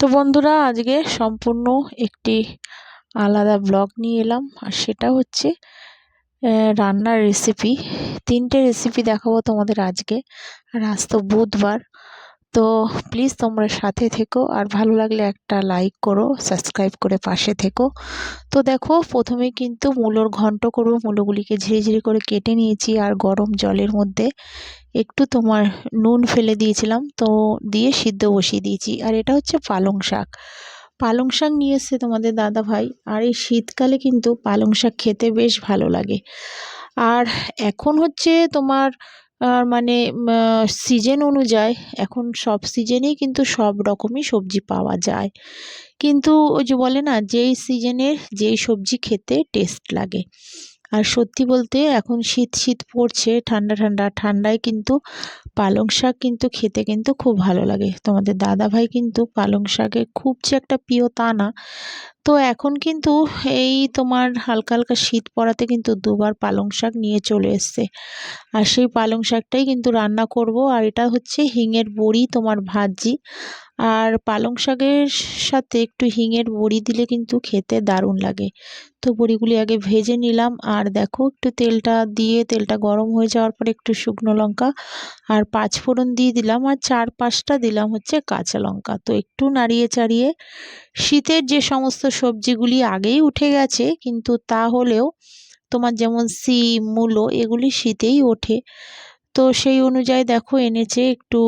তো বন্ধুরা, আজকে সম্পূর্ণ একটি আলাদা ব্লগ নিয়ে এলাম। আর সেটা হচ্ছে রান্নার রেসিপি। 3টে রেসিপি দেখাবো তোমাদের আজকে। আর আজ তো বুধবার, তো প্লিজ তোমরা সাথে থেকো। আর ভালো লাগলে একটা লাইক করো, সাবস্ক্রাইব করে পাশে থেকো। তো দেখো, প্রথমে কিন্তু মূলোর ঘন্ট করবো। মূলোগুলিকে ঝিরিঝিরি করে কেটে নিয়েছি আর গরম জলের মধ্যে একটু তোমার নুন ফেলে দিয়েছিলাম, তো দিয়ে সিদ্ধ বসিয়ে দিয়েছি। আর এটা হচ্ছে পালং শাক। পালং শাক নিয়ে এসছে তোমাদের দাদা ভাই। আর এই শীতকালে কিন্তু পালং শাক খেতে বেশ ভালো লাগে। আর এখন হচ্ছে তোমার মানে সিজন অনুযায়ী এখন সব সিজনেই কিন্তু সব রকমই সবজি পাওয়া যায়। কিন্তু ওই যে বলে না, যেই সিজনের যেই সবজি খেতে টেস্ট লাগে। আর সত্যি বলতে এখন শীত শীত পড়ছে, ঠান্ডা ঠান্ডা, ঠান্ডায় কিন্তু পালং শাক কিন্তু খেতে কিন্তু খুব ভালো লাগে। তোমাদের দাদা ভাই কিন্তু পালং শাকে খুব যে একটা প্রিয় তা না। তো এখন কিন্তু এই তোমার হালকা হালকা শীত পড়াতে কিন্তু দুবার পালং শাক নিয়ে চলে এসছে। আর সেই পালং শাকটাই কিন্তু রান্না করব। আর এটা হচ্ছে হিঙের বড়ি তোমার ভাজি। আর পালং শাকের সাথে একটু হিঙের বড়ি দিলে কিন্তু খেতে দারুণ লাগে। তো বড়িগুলি আগে ভেজে নিলাম। আর দেখো, একটু তেলটা দিয়ে তেলটা গরম হয়ে যাওয়ার পরে একটু শুকনো লঙ্কা আর 5 ফোড়ন দিয়ে দিলাম। আর 4-5টা দিলাম হচ্ছে কাঁচা লঙ্কা। তো একটু নাড়িয়ে চাড়িয়ে, শীতের যে সমস্ত সবজিগুলি আগেই উঠে গেছে, কিন্তু তা হলেও তোমার যেমন সিম, মূলো এগুলি শীতেই ওঠে। তো সেই অনুযায়ী দেখো এনেছে একটু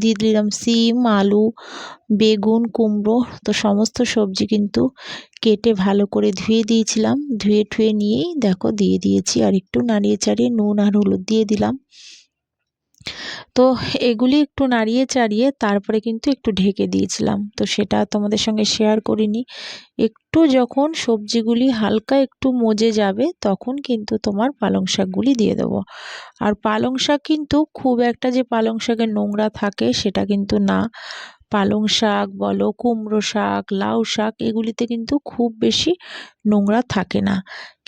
দিয়ে দিলাম সিম, আলু, বেগুন, কুমড়ো। তো সমস্ত সবজি কিন্তু কেটে ভালো করে ধুয়ে দিয়েছিলাম। ধুয়ে ঠুয়ে নিয়েই দেখো দিয়ে দিয়েছি। আর একটু নাড়িয়ে চাড়িয়ে নুন আর হলুদ দিয়ে দিলাম। তো এগুলি একটু নাড়িয়ে চাড়িয়ে তারপরে কিন্তু একটু ঢেকে দিয়েছিলাম। তো সেটা তোমাদের সঙ্গে শেয়ার করিনি। একটু যখন সবজিগুলি হালকা একটু মজে যাবে, তখন কিন্তু তোমার পালং শাকগুলি দিয়ে দেবো। আর পালং শাক কিন্তু খুব একটা যে পালং শাকের নোংরা থাকে সেটা কিন্তু না। পালং শাক বলো, কুমড়ো শাক, লাউ শাক, এগুলিতে কিন্তু খুব বেশি নোংরা থাকে না।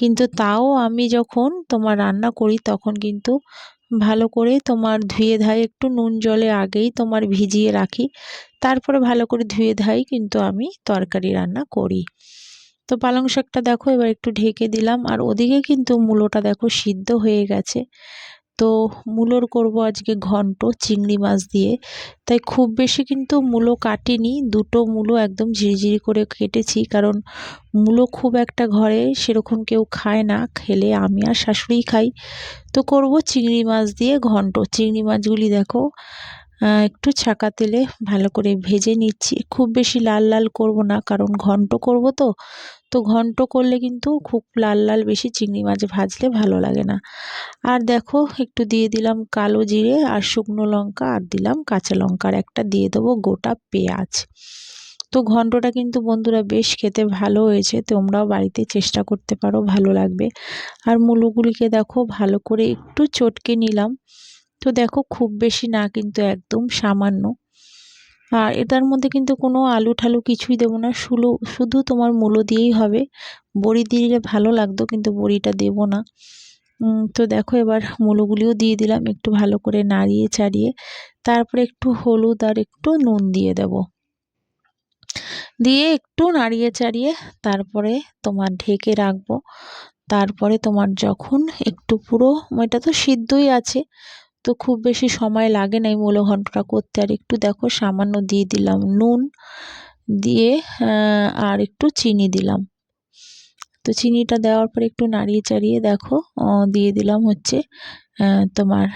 কিন্তু তাও আমি যখন তোমার রান্না করি তখন কিন্তু ভালো করে তোমার ধুয়ে ধায়ে একটু নুন জলে আগেই তোমার ভিজিয়ে রাখি। তারপরে ভালো করে ধুয়ে ধাই কিন্তু আমি তরকারি রান্না করি। তো পালং শাকটা দেখো এবার একটু ঢেকে দিলাম। আর ওদিকে কিন্তু মূলোটা দেখো সিদ্ধ হয়ে গেছে। তো মূলোর করব আজকে ঘন্ট চিংড়ি মাছ দিয়ে। তাই খুব বেশি কিন্তু মূলো কাটিনি, দুটো মূলো একদম ঝিরিঝিরি করে কেটেছি। কারণ মূলো খুব একটা ঘরে সেরকম কেউ খায় না, খেলে আমি আর শাশুড়ি খাই। তো করব চিংড়ি মাছ দিয়ে ঘন্ট। চিংড়ি মাছগুলি দেখো একটু ছাকা তেলে ভালো করে ভেজে নিচ্ছি। খুব বেশি লাল লাল করব না, কারণ ঘন্ট করব তো। তো ঘন্ট করলে কিন্তু খুব লাল লাল বেশি চিংড়ি মাছ ভাজলে ভালো লাগে না। আর দেখো একটু দিয়ে দিলাম কালো জিরে আর শুকনো লঙ্কা, আর দিলাম কাঁচা লঙ্কার একটা দিয়ে দেবো গোটা পেঁয়াজ। তো ঘন্টটা কিন্তু বন্ধুরা বেশ খেতে ভালো হয়েছে, তোমরাও বাড়িতে চেষ্টা করতে পারো, ভালো লাগবে। আর মূলোগুলিকে দেখো ভালো করে একটু চটকে নিলাম। তো দেখো খুব বেশি না, কিন্তু একদম সামান্য। আর এটার মধ্যে কিন্তু কোনো আলু ঠালু কিছুই দেবো না, শুধু তোমার মূলো দিয়েই হবে। বড়ি দিলে ভালো লাগতো, কিন্তু বড়িটা দেবো না। তো দেখো এবার মূলোগুলিও দিয়ে দিলাম, একটু ভালো করে নাড়িয়ে চাড়িয়ে তারপরে একটু হলুদ আর একটু নুন দিয়ে দেব। দিয়ে একটু নাড়িয়ে চাড়িয়ে তারপরে তোমার ঢেকে রাখবো। তারপরে তোমার যখন একটু পুরো, এটা তো সিদ্ধই আছে, তো খুব বেশি সময় লাগে না এই মূলো ঘন্টটা করতে। আর একটু দেখো সামান্য দিয়ে দিলাম নুন, দিয়ে আর একটু চিনি দিলাম। তো চিনিটা দেওয়ার পর একটু নাড়িয়ে চাড়িয়ে দেখো দিয়ে দিলাম হচ্ছে তোমার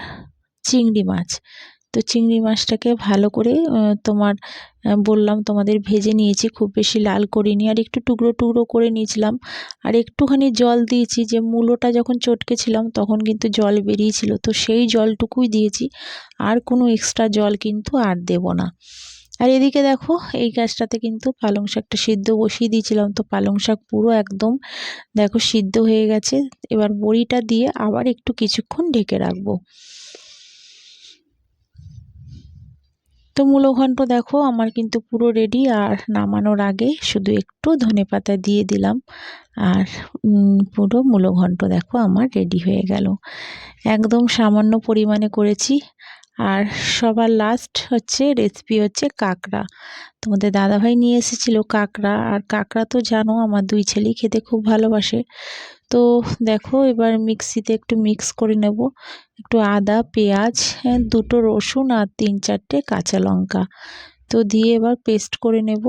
চিংড়ি মাছ। তো চিংড়ি মাছটাকে ভালো করে তোমার বললাম তোমাদের ভেজে নিয়েছি, খুব বেশি লাল করিনি। আর একটু টুকরো টুকরো করে নিয়েছিলাম। আর একটুখানি জল দিয়েছি, যে মূলোটা যখন চটকেছিলাম তখন কিন্তু জল বেরিয়েছিল, তো সেই জলটুকুই দিয়েছি। আর কোনো এক্সট্রা জল কিন্তু আর দেব না। আর এদিকে দেখো এই গাছটাতে কিন্তু পালং শাকটা সিদ্ধ বসিয়ে দিয়েছিলাম। তো পালং শাক পুরো একদম দেখো সিদ্ধ হয়ে গেছে। এবার বড়িটা দিয়ে আবার একটু কিছুক্ষণ ঢেকে রাখবো। তো মূলো ঘন্ট দেখো আমার কিন্তু পুরো রেডি। আর নামানোর আগে শুধু একটু ধনেপাতা দিয়ে দিলাম। আর পুরো মূলো ঘন্ট দেখো আমার রেডি হয়ে গেল। একদম সামান্য পরিমাণে করেছি। আর সবার লাস্ট হচ্ছে রেসিপি হচ্ছে কাঁকড়া। তোমাদের দাদাভাই নিয়ে এসেছিল কাঁকড়া, আর কাঁকড়া তো জানো আমার দুই ছেলেই খেতে খুব ভালোবাসে। তো দেখো এবার মিক্সিতে একটু মিক্স করে নেব, একটু আদা, পেঁয়াজ, দুটো রসুন আর 3-4টে কাঁচা লঙ্কা তো দিয়ে এবার পেস্ট করে নেব।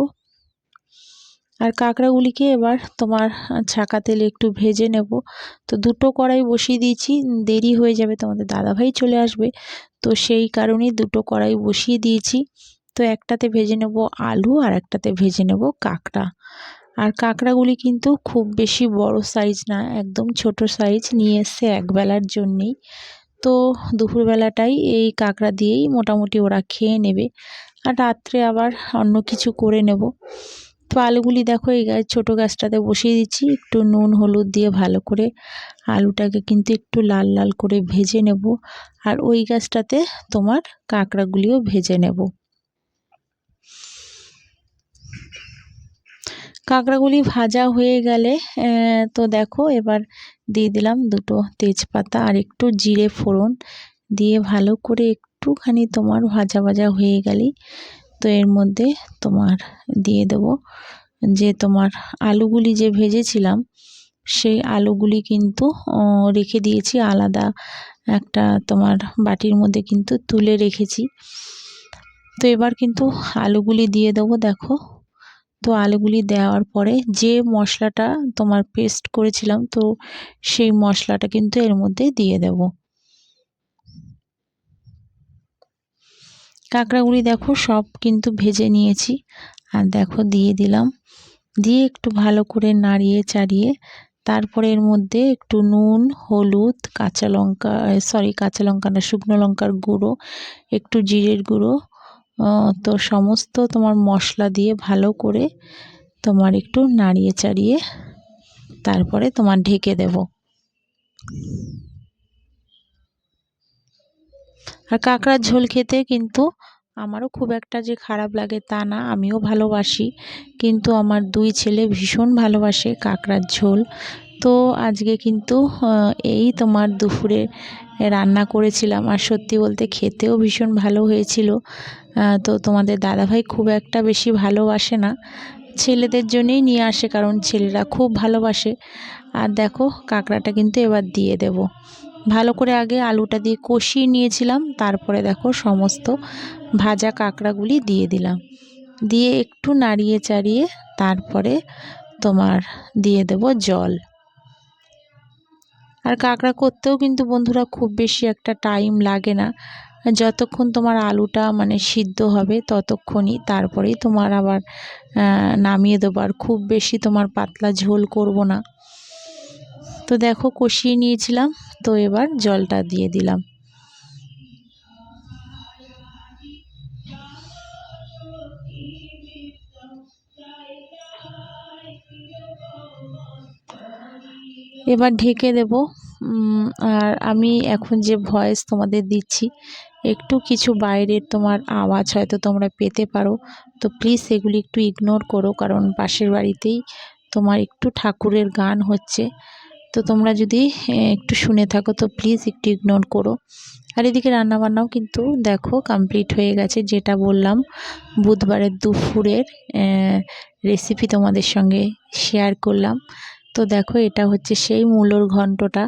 আর কাঁকড়াগুলিকে এবার তোমার ছাঁকা তেলে একটু ভেজে নেব। তো দুটো কড়াই বসিয়ে দিয়েছি, দেরি হয়ে যাবে, তোমাদের দাদাভাই চলে আসবে, তো সেই কারণেই দুটো কড়াই বসিয়ে দিয়েছি। তো একটাতে ভেজে নেব আলু আর একটাতে ভেজে নেব কাঁকড়া। আর কাঁকড়াগুলি কিন্তু খুব বেশি বড় সাইজ না, একদম ছোট সাইজ নিয়ে এসছে একবেলার জন্যেই। তো দুপুরবেলাটাই এই কাঁকড়া দিয়েই মোটামুটি ওরা খেয়ে নেবে, আর রাত্রে আবার অন্য কিছু করে নেব। তো আলুগুলি দেখো এই ছোটো গ্যাসটাতে বসিয়ে দিচ্ছি, একটু নুন হলুদ দিয়ে ভালো করে আলুটাকে কিন্তু একটু লাল লাল করে ভেজে নেব, আর ওই গ্যাসটাতে তোমার কাঁকড়াগুলিও ভেজে নেব। কাঁকড়াগুলি ভাজা হয়ে গেলে তো দেখো এবার দিয়ে দিলাম দুটো তেজপাতা আর একটু জিরে ফোড়ন দিয়ে ভালো করে একটুখানি তোমার ভাজা ভাজা হয়ে গেলেই তো এর মধ্যে তোমার দিয়ে দেব যে তোমার আলুগুলি যে ভেজেছিলাম সেই আলুগুলি কিন্তু রেখে দিয়েছি আলাদা একটা তোমার বাটির মধ্যে কিন্তু তুলে রেখেছি। তো এবার কিন্তু আলুগুলি দিয়ে দেবো দেখো। তো আলুগুলি দেওয়ার পরে যে মশলাটা তোমার পেস্ট করেছিলাম তো সেই মশলাটা কিন্তু এর মধ্যে দিয়ে দেব। কাঁকড়াগুলি দেখো সব কিন্তু ভেজে নিয়েছি, আর দেখো দিয়ে দিলাম, দিয়ে একটু ভালো করে নাড়িয়ে চাড়িয়ে তারপরে এর মধ্যে একটু নুন হলুদ কাঁচা লঙ্কা না শুকনো লঙ্কার গুঁড়ো, একটু জিরের গুঁড়ো, তো সমস্ত তোমার মশলা দিয়ে ভালো করে তোমার একটু নাড়িয়ে চাড়িয়ে তারপরে তোমার ঢেকে দেব। আর কাঁকড়ার ঝোল খেতে কিন্তু আমারও খুব একটা যে খারাপ লাগে তা না, আমিও ভালোবাসি, কিন্তু আমার দুই ছেলে ভীষণ ভালোবাসে কাঁকড়ার ঝোল। তো আজকে কিন্তু এই তোমার দুপুরে রান্না করেছিলাম, আর সত্যি বলতে খেতেও ভীষণ ভালো হয়েছিল। তো তোমাদের দাদাভাই খুব একটা বেশি ভালোবাসে না, ছেলেদের জন্যই নিয়ে আসে কারণ ছেলেরা খুব ভালোবাসে। আর দেখো কাঁকড়াটা কিন্তু এবার দিয়ে দেব, ভালো করে আগে আলুটা দিয়ে কষিয়ে নিয়েছিলাম, তারপরে দেখো সমস্ত ভাজা কাঁকড়াগুলি দিয়ে দিলাম, দিয়ে একটু নাড়িয়ে চাড়িয়ে তারপরে তোমার দিয়ে দেব জল। আর কাঁকড়া করতেও কিন্তু বন্ধুরা খুব বেশি একটা টাইম লাগে না, যতক্ষণ তোমার আলুটা মানে সিদ্ধ হবে ততক্ষণই, তারপরেই তোমার আবার নামিয়ে দেবো, আর খুব বেশি তোমার পাতলা ঝোল করব না। তো দেখো কষিয়ে নিয়েছিলাম, তো এবার জলটা দিয়ে দিলাম। এবার ঢেকে দেব। আর আমি এখন যে ভয়েস তোমাদের দিচ্ছি একটু কিছু বাইরের তোমার আওয়াজ হয়তো তোমরা পেতে পারো, তো প্লিজ এগুলি একটু ইগনোর করো, কারণ পাশের বাড়িতেই তোমার একটু ঠাকুরের গান হচ্ছে, তো তোমরা যদি একটু শুনে থাকো তো প্লিজ একটু ইগনোর করো। আর এদিকে রান্নাবান্নাও কিন্তু দেখো কমপ্লিট হয়ে গেছে, যেটা বললাম বুধবারের দুপুরের রেসিপি তোমাদের সঙ্গে শেয়ার করলাম। তো দেখো এটা হচ্ছে সেই মূলোর ঘন্টটা,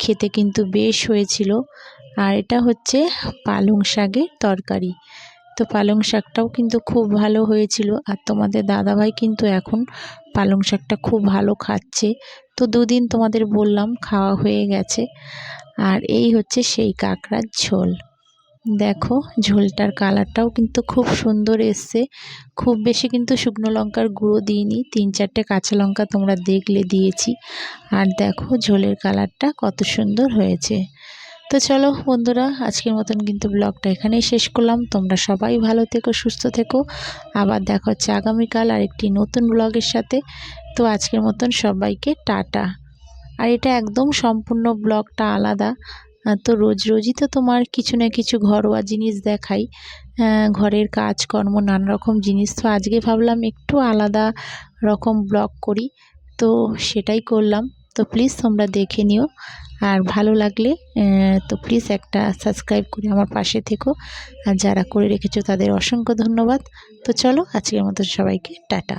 খেতে কিন্তু বেশ হয়েছিল। আর এটা হচ্ছে পালং শাকের তরকারি, তো পালং শাকটাও কিন্তু খুব ভালো হয়েছিল, আর তোমাদের দাদাভাই কিন্তু এখন পালং শাকটা খুব ভালো খাচ্ছে। তো দুদিন তোমাদের বললাম খাওয়া হয়ে গেছে। আর এই হচ্ছে সেই কাঁকড়ার ঝোল, দেখো ঝোলটার কালারটাও কিন্তু খুব সুন্দর এসছে, খুব বেশি কিন্তু শুকনো লঙ্কার গুঁড়ো দিইনি, 3-4টে কাঁচা লঙ্কা তোমরা দেখলে দিয়েছি। আর দেখো ঝোলের কালারটা কত সুন্দর হয়েছে। তো চলো বন্ধুরা আজকের মতন কিন্তু ব্লগটা এখানেই শেষ করলাম, তোমরা সবাই ভালো থেকো সুস্থ থেকো, আবার দেখা হচ্ছে আগামীকাল আরেকটি নতুন ব্লগের সাথে। তো আজকের মতন সবাইকে টাটা। আর এটা একদম সম্পূর্ণ ব্লগটা আলাদা, তো রোজ রোজই তো তোমার কিছু না কিছু ঘরোয়া জিনিস দেখাই, ঘরের কাজকর্ম নানা রকম জিনিস, তো আজকে ভাবলাম একটু আলাদা রকম ব্লগ করি, তো সেটাই করলাম। তো প্লিজ তোমরা দেখে নিও। আর ভালো লাগলে তো প্লিজ একটা সাবস্ক্রাইব করে আমার পাশে থেকো। আর যারা করে রেখেছো তাদের অসংখ্য ধন্যবাদ। তো চলো আজকের মতো সবাইকে টাটা।